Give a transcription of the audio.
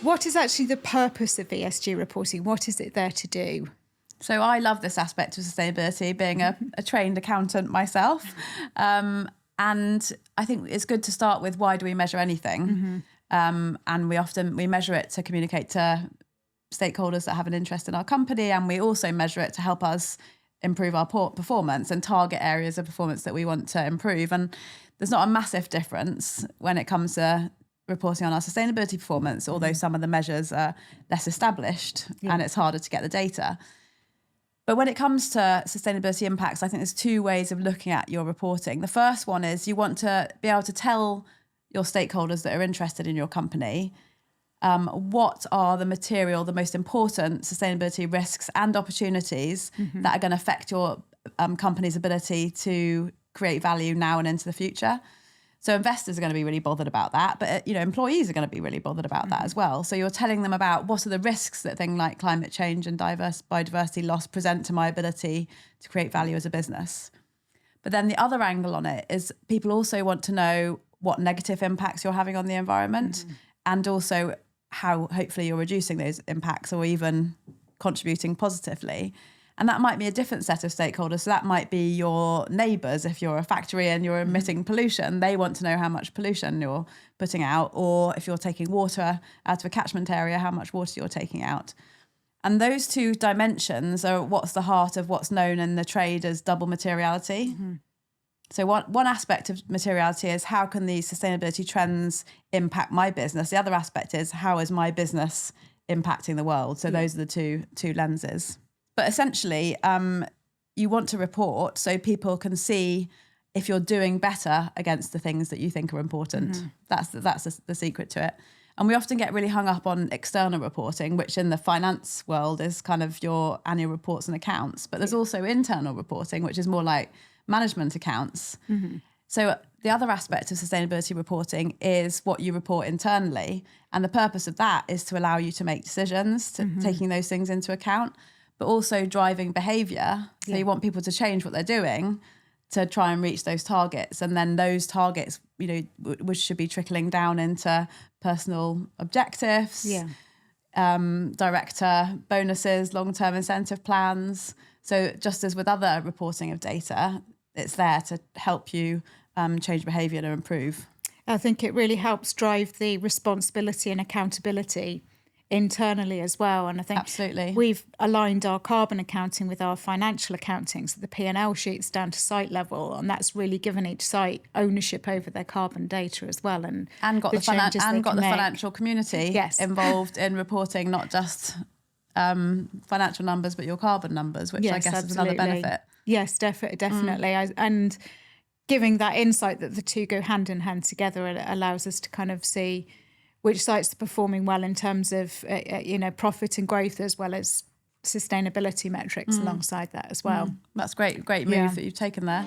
what is actually the purpose of ESG reporting? What is it there to do? So I love this aspect of sustainability, being a trained accountant myself. And I think it's good to start with, why do we measure anything? And we measure it to communicate to stakeholders that have an interest in our company. And we also measure it to help us improve our performance and target areas of performance that we want to improve. And there's not a massive difference when it comes to reporting on our sustainability performance, although some of the measures are less established and it's harder to get the data. But when it comes to sustainability impacts, I think there's two ways of looking at your reporting. The first one is you want to be able to tell your stakeholders that are interested in your company what are the most important sustainability risks and opportunities that are going to affect your company's ability to create value now and into the future. So investors are going to be really bothered about that, but employees are going to be really bothered about that as well. So you're telling them about what are the risks that things like climate change and biodiversity loss present to my ability to create value as a business. But then the other angle on it is people also want to know what negative impacts you're having on the environment, and also how hopefully you're reducing those impacts or even contributing positively. And that might be a different set of stakeholders. So that might be your neighbours. If you're a factory and you're emitting pollution, they want to know how much pollution you're putting out. Or if you're taking water out of a catchment area, how much water you're taking out. And those two dimensions are what's the heart of what's known in the trade as double materiality. So one aspect of materiality is, how can these sustainability trends impact my business? The other aspect is, how is my business impacting the world? So those are the two lenses. But essentially, you want to report so people can see if you're doing better against the things that you think are important. That's the secret to it. And we often get really hung up on external reporting, which in the finance world is kind of your annual reports and accounts. But there's also internal reporting, which is more like management accounts. So the other aspect of sustainability reporting is what you report internally. And the purpose of that is to allow you to make decisions, taking those things into account, but also driving behaviour. So you want people to change what they're doing to try and reach those targets. And then those targets, which should be trickling down into personal objectives, director bonuses, long-term incentive plans. So just as with other reporting of data, it's there to help you change behaviour to improve. I think it really helps drive the responsibility and accountability internally as well. And I think absolutely we've aligned our carbon accounting with our financial accounting, so the P&L sheets down to site level, and that's really given each site ownership over their carbon data as well, and got the financial community involved in reporting, not just financial numbers but your carbon numbers, which I guess is another benefit. Yes, definitely. And giving that insight that the two go hand in hand together, it allows us to kind of see which sites are performing well in terms of profit and growth, as well as sustainability metrics alongside that as well. That's great move that you've taken there.